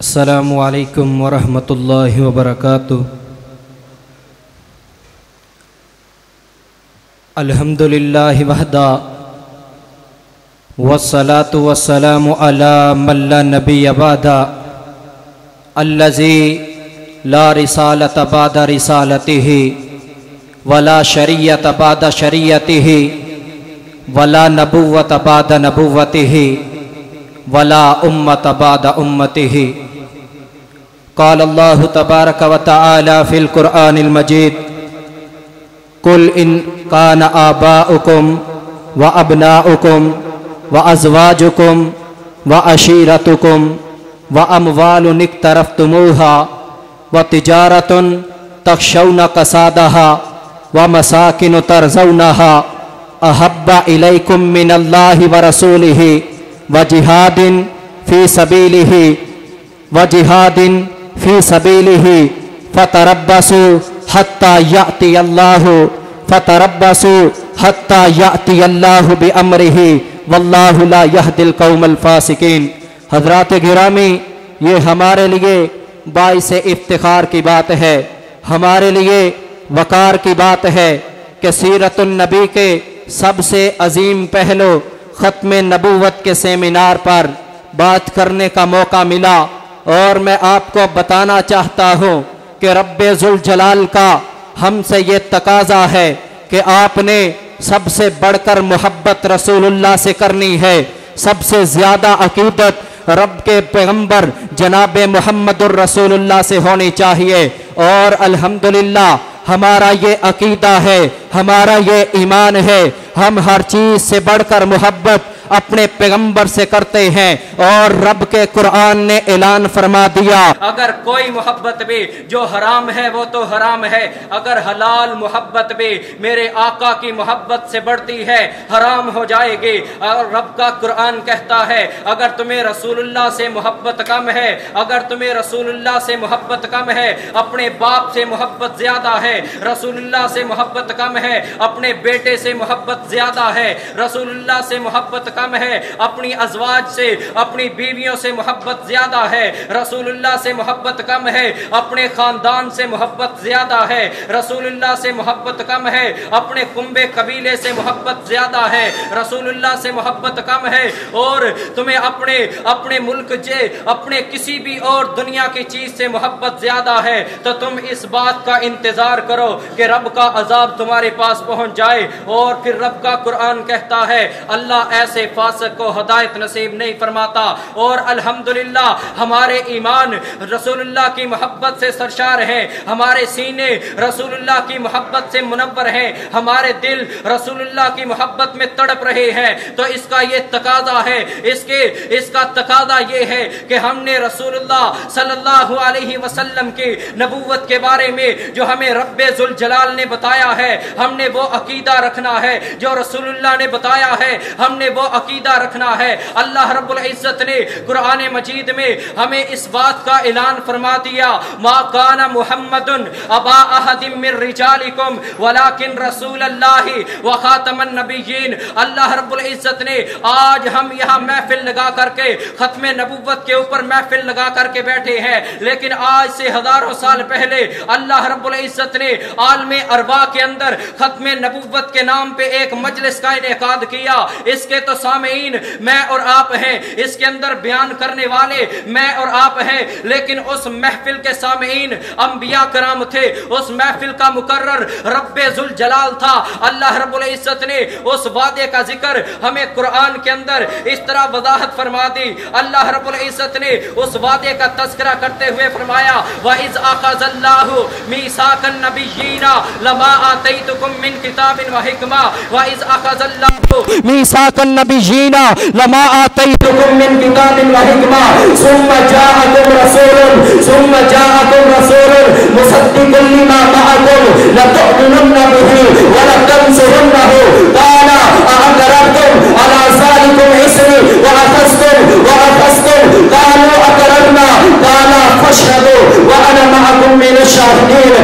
अस्सलामु अलैकुम वरहमतुल्लाहि वबरकातुहू। अल्हम्दुलिल्लाहि वहदा वस्सलातु वस्सलामु अला मन ला नबिय्य बअदा अल्लज़ी ला रिसालत बअदा रिसालतिही वला शरीयत बअदा शरीयतिही वला नबुव्वत बअदा नबुव्वतिही वला उम्मत बअदा उम्मतिही। क़ाल अल्लाहु तबारक व तआला फ़िल क़ुरआनिल मजीद कुल इन कान आबाउकुम व अबनाउकुम व अज़वाजुकुम व अशीरतुकुम व अमवालुन इक़्तरफ़्तुमूहा व तिजारतुन तख़शौना कसादहा व मसाकिनु तरज़ौनहा अहब्बा इलैकुम मिनल्लाहि व रसूलिही व जिहादिन फ़ी सबीलिही फ़तरब्बसू हत्ता यातियल्लाहु बिअम्रिही वल्लाहु ला यहदिल कौमल फ़ासिकीन। हज़रात गिरामी, ये हमारे लिए बाइस इफ्तिखार की बात है, हमारे लिए वकार की बात है कि सीरतुन नबी के सबसे अजीम पहलू ख़त्म नबूवत के सेमिनार पर बात करने का मौका मिला। और मैं आपको बताना चाहता हूँ कि रब्बे ज़ुल जलाल का हमसे ये तकाज़ा है कि आपने सबसे बढ़कर मोहब्बत रसूलुल्लाह से करनी है, सबसे ज़्यादा अकीदत रब के पैगंबर जनाब मुहम्मदुर रसूलुल्लाह से होनी चाहिए। और अल्हम्दुलिल्लाह हमारा ये अकीदा है, हमारा ये ईमान है, हम हर चीज़ से बढ़कर मोहब्बत अपने पैगंबर से करते हैं। और रब के कुरान ने ऐलान फरमा दिया, अगर कोई मोहब्बत भी जो हराम है वो तो हराम है, अगर हलाल मोहब्बत भी मेरे आका की मोहब्बत से बढ़ती है हराम हो जाएगी। और रब का कुरान कहता है अगर तुम्हें रसूलुल्लाह से मोहब्बत कम है, अगर तुम्हें रसूलुल्लाह से मोहब्बत कम है, अपने बाप से मोहब्बत ज्यादा है, रसूलुल्लाह से मोहब्बत कम है, अपने बेटे से मोहब्बत ज्यादा है, रसूलुल्लाह से मोहब्बत कम है, अपनी अज़वाज से अपनी बीवियों से मोहब्बत ज्यादा है, रसूलुल्लाह से मोहब्बत कम है, अपने खानदान से मोहब्बत ज्यादा है, रसूलुल्लाह से मोहब्बत कम है, अपने कुंबे कबीले से मोहब्बत ज्यादा है, रसूलुल्लाह से मोहब्बत कम है, और तुम्हें अपने अपने मुल्क से अपने किसी भी और दुनिया की चीज से मोहब्बत ज्यादा है, तो तुम इस बात का इंतजार करो कि रब का अजाब तुम्हारे पास पहुंच जाए। और फिर रब का कुरान कहता है अल्लाह ऐसे फासिक को हिदायत नसीब नहीं फरमाता। और अल्हम्दुलिल्लाह हमारे ईमान रसूलुल्लाह की मोहब्बत से सरशार है, हमारे सीने रसूलुल्लाह की मोहब्बत से मुनव्वर हैं, हमारे दिल रसूलुल्लाह की मोहब्बत में तड़प रहे हैं। तो इसका ये तकाजा है, इसका तकाजा ये है कि हमने रसूलुल्लाह सल्लल्लाहु अलैहि वसल्लम की नबूवत के बारे में जो हमें रब्बे ज़ुल जलाल ने बताया है, हमने वो अकीदा रखना है जो रसूलुल्लाह ने बताया है, हमने वो अकीदा रखना है। अल्लाह रब्बुल इज्जत ने कुरान मजीद में हमें इस बात का ऐलान फरमा दिया, मा काना मुहम्मदुन अबा अहदिम मिन रिजालिकुम वलाकिन रसूलुल्लाहि व खातमन नबिय्यीन। अल्लाह रब्बुल इज्जत ने आज हम यहाँ महफिल लगा करके खत्म नबूवत के ऊपर महफिल लगा करके बैठे हैं, लेकिन आज से हजारों साल पहले अल्लाह रब्बुल इज्जत ने आलमे अरवा के अंदर खत्म नबूवत के नाम पे एक मजलिस का इनेकाद किया। इसके तो सामीन मैं और आप हैं, इसके अंदर बयान करने वाले मैं और आप हैं, लेकिन उस महफिल के सामीन अंबिया कराम थे, उस महफिल का मुकर्रर रब्बे ज़ुल जलाल था। अल्लाह रब्बुल इज्जत ने उस वादे का जिक्र हमें कुरान के अंदर इस तरह वजाहत फरमा दी। अल्लाह रब्बुल इज्जत ने उस वादे का तज़किरा करते हुए फरमाया, व इज़ अख़ज़ल्लाहु मीसाकन नबिय्यीना लमा आतैतुकुम मिन किताबिन व हिकमा व इज़ अख़ज़ल्लाहु मीसाकन नबिय्यीना लमा आतैतुकुम मिन किताबिन व हिकमा सुम्मा जाअकुम रसूलुन मुसद्दिकुन लिमा मअकुम लतु'मिनुन्ना बिही व लतंसुरुन्नहु क़ाला अअक़ररतुम अला ज़ालिकुम इस्री व अख़ज़्तुम क़ालू अक़ररना क़ाला फ़शहदू व अना मअकुम मिनश शाहिदीन।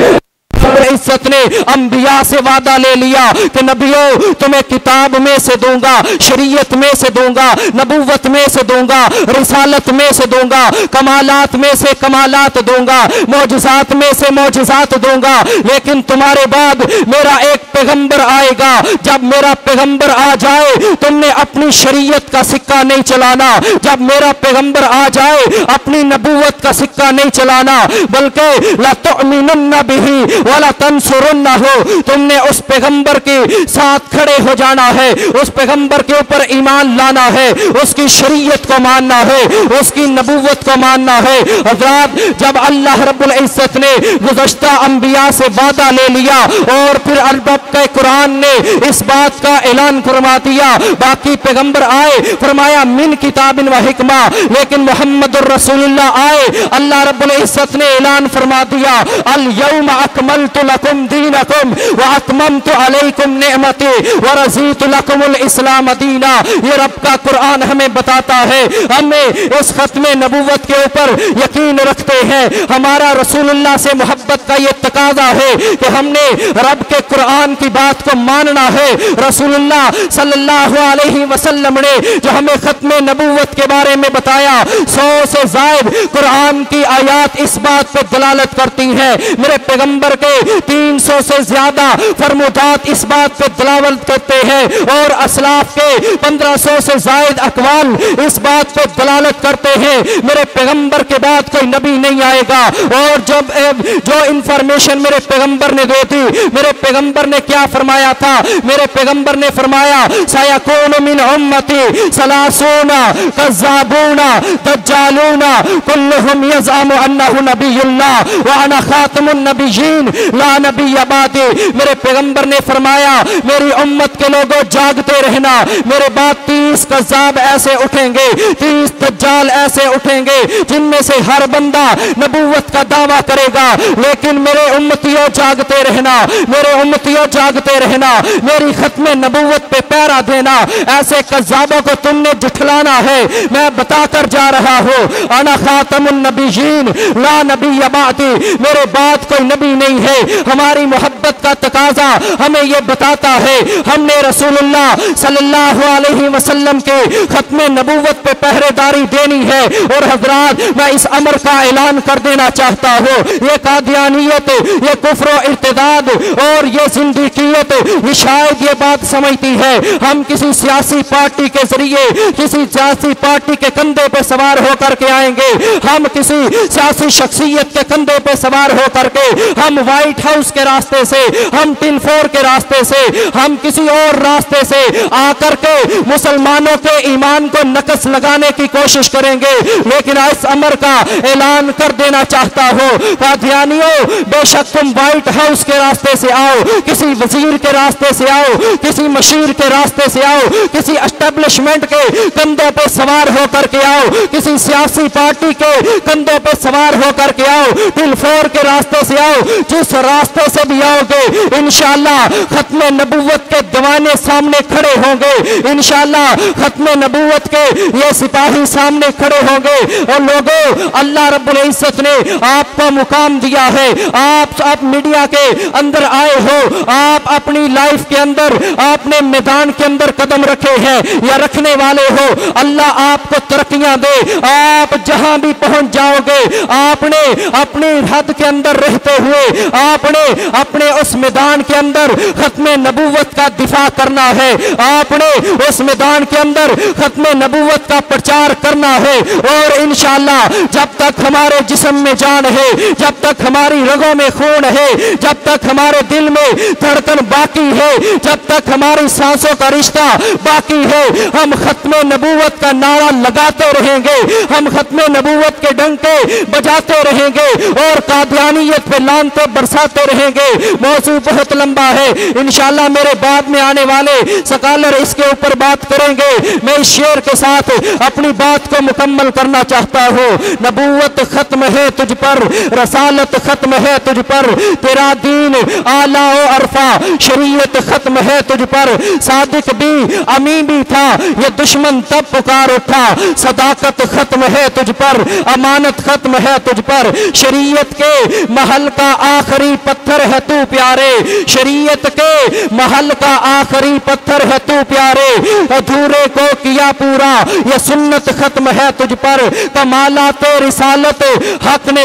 इज्जत ने अंबिया से वादा ले लिया कि नबियों तुम्हें किताब में से दूंगा, शरीयत में से दूंगा, नबूवत में से दूंगा, रिसालत में से दूंगा, कमालात में से कमालात दूंगा, मौजज़ात में से मौजज़ात दूंगा। लेकिन तुम्हारे बाद मेरा एक पैगंबर आएगा, जब मेरा पैगंबर आ जाए तुमने अपनी शरीयत का सिक्का नहीं चलाना, जब मेरा पैगंबर आ जाए अपनी नबूवत का सिक्का नहीं चलाना, बल्कि ला तुमिनुन्ना बिही वला तंसुरुन्नहु, तुमने उस पैगंबर के साथ खड़े हो जाना है, उस पैगंबर के ऊपर ईमान लाना है, उसकी शरीयत को मानना है, उसकी नबूवत को मानना है। हज़रात जब अल्लाह रब्बुल इज्जत ने गुज़श्ता अंबिया से वादा ले लिया और फिर रब के कुरान ने इस बात का ऐलान फरमा दिया, बाकी पैगंबर आए फरमाया मिन किताबिन व हिकमा, लेकिन मोहम्मदुर रसूलुल्लाह आए, अल्लाह रब्बुल इज्जत ने ऐलान फरमा दिया अल यौम अकमलतु लकुम दीनकुम व अतममतु अलैकुम निअमती व रज़ीतु लकुमुल इस्लाम दीना। ये रब का कुरान हमें बताता है, हमें इस खत्म नबूवत के ऊपर यकीन रखते हैं, हमारा रसूलुल्लाह से मोहब्बत का ये तकाजा है कि हमने रब के कुरान की बात को मानना है। रसूलुल्लाह सल्लल्लाहु अलैहि वसल्लम ने जो हमें खत्म नबूवत के बारे में बताया, 100 से ज़ायद कुरान की आयात इस बात पर दलालत करती है। मेरे पैगंबर के 300 से ज्यादा फरमुदात इस बात पर दलालत करते हैं और असलाफ के 1500 से ज़ायद अकवाल इस बात पर दलालत करते हैं मेरे पैगंबर के बाद कोई नबी नहीं आएगा। और जब जो इंफॉर्मेशन मेरे पैगंबर ने दी थी, मेरे पैगंबर ने क्या फरमाया था? मेरे पैगंबर ने फरमाया सयकूनु मिन उम्मती सलासूना कज़्ज़ाबूना दज्जालूना कुल्लुहुम यज़अमु अन्नहु नबियुल्लाह व अना खातमुन नबिय्यीन ला नबिय्य बादी। मेरे पैगंबर ने फरमाया मेरी उम्मत के लोगों जागते रहना, मेरे बाद 30 कज़्ज़ाब ऐसे उठेंगे, 30 दज्जाल ऐसे उठेंगे जिनमें से हर बंदा नबूवत का दावा करेगा, लेकिन मेरे उम्मतियों जागते रहना, मेरे उम्मतियों जागते रहना, मेरी खत्म नबूवत पे पहरा देना। ऐसे कज़्ज़ाबों को तुमने जुठलाना है। मैं बताकर जा रहा हूँ अना खातमुन नबिय्यीन ला नबिय्य बादी, मेरे बाद कोई नबी नहीं है। हमारी मोहब्बत का तकाजा हमें यह बताता है, हमने रसूलुल्लाह सल्लल्लाहु अलैहि वसल्लम के खत्म नबूवत पे पहरेदारी देनी है। और हजरात मैं इस अमर का ऐलान कर देना चाहता हूँ, ये कादियानियत, ये कुफ्र व इर्तिदाद और ये जिंदगियत ये शायद ये बात समझती है हम किसी सियासी पार्टी के जरिए किसी सियासी पार्टी के कंधे पे सवार होकर के आएंगे, हम किसी सियासी शख्सियत के कंधे पे सवार होकर के हम व्हाइट हाउस के रास्ते से, हम टिल4 के रास्ते से, हम किसी और रास्ते से आकर के मुसलमानों के ईमान को नकस लगाने की कोशिश करेंगे। लेकिन इस अमर का ऐलान कर देना चाहता हूँ, कादियानियों बेशक तुम व्हाइट हाउस के रास्ते से आओ, किसी वजीर के रास्ते से आओ, किसी मशीर के रास्ते से आओ, किसी एस्टेब्लिशमेंट के कंधों पे सवार होकर के आओ, किसी सियासी पार्टी के कंधों पे सवार होकर के आओ, टिल4 के रास्ते से आओ, जिस रास्ते से भी आओगे इंशाअल्लाह खत्म नबूवत के दीवाने सामने खड़े होंगे, इंशाअल्लाह खत्म नबूवत के ये सिपाही सामने खड़े होंगे। और लोगों अल्लाह रब्बुल इज्जत ने आपको मुकाम दिया है, आप मीडिया के अंदर आए हो, आप अपनी लाइफ के अंदर आपने मैदान के अंदर कदम रखे हैं या रखने वाले हो, अल्लाह आपको तरक्कियां दे। आप जहां भी पहुंच जाओगे आपने अपनी हद के अंदर रहते हुए आपने अपने उस मैदान के अंदर खत्म नबूवत का दिफा करना है, आपने उस मैदान के अंदर खत्म नबूवत का प्रचार करना है। और इंशाअल्लाह जब तक हमारे जिस्म में जान है, जब तक हमारी रगों में खून है, जब तक हमारे दिल में धड़कन बाकी है, जब तक हमारी सांसों का रिश्ता बाकी है, हम खत्म नबूवत का नारा लगाते रहेंगे, हम खत्म नबूवत के डंके बजाते रहेंगे और कादियानियत पे लानते बरसाते रहेंगे। मौजू बहुत लंबा है, इंशाअल्लाह मेरे बाद में आने वाले स्कॉलर इसके ऊपर बात करेंगे। मैं इस शेर के साथ अपनी बात को मुकम्मल करना चाहता हूँ। नबूवत खत्म है तुझ पर, रसालत खत्म है तुझ पर, तेरा दीन आला ओ अरफा, शरीयत खत्म है तुझ पर, सादिक भी अमी भी था ये दुश्मन तब पुकार उठा, सदाकत खत्म है तुझ पर, अमानत खत्म है तुझ पर, शरीयत के महल का आखिरी पत्थर है तू प्यारे, शरीयत के महल का आखिरी पत्थर है तू प्यारे, अधूरे को किया पूरा ये सुन्नत खत्म है तुझ पर, कमालात रिसालत हक ने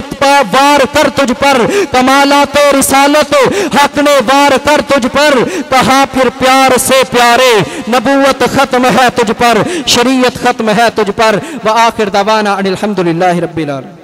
वार कर तुझ पर, कमालात रिसालत हक ने वार कर तुझ पर, कहा फिर प्यार से प्यारे नबूवत खत्म है तुझ पर, शरीयत खत्म है तुझ पर। व आखिर दवाना अनिल हम्दुलिल्लाहि रब्बिल आलमीन।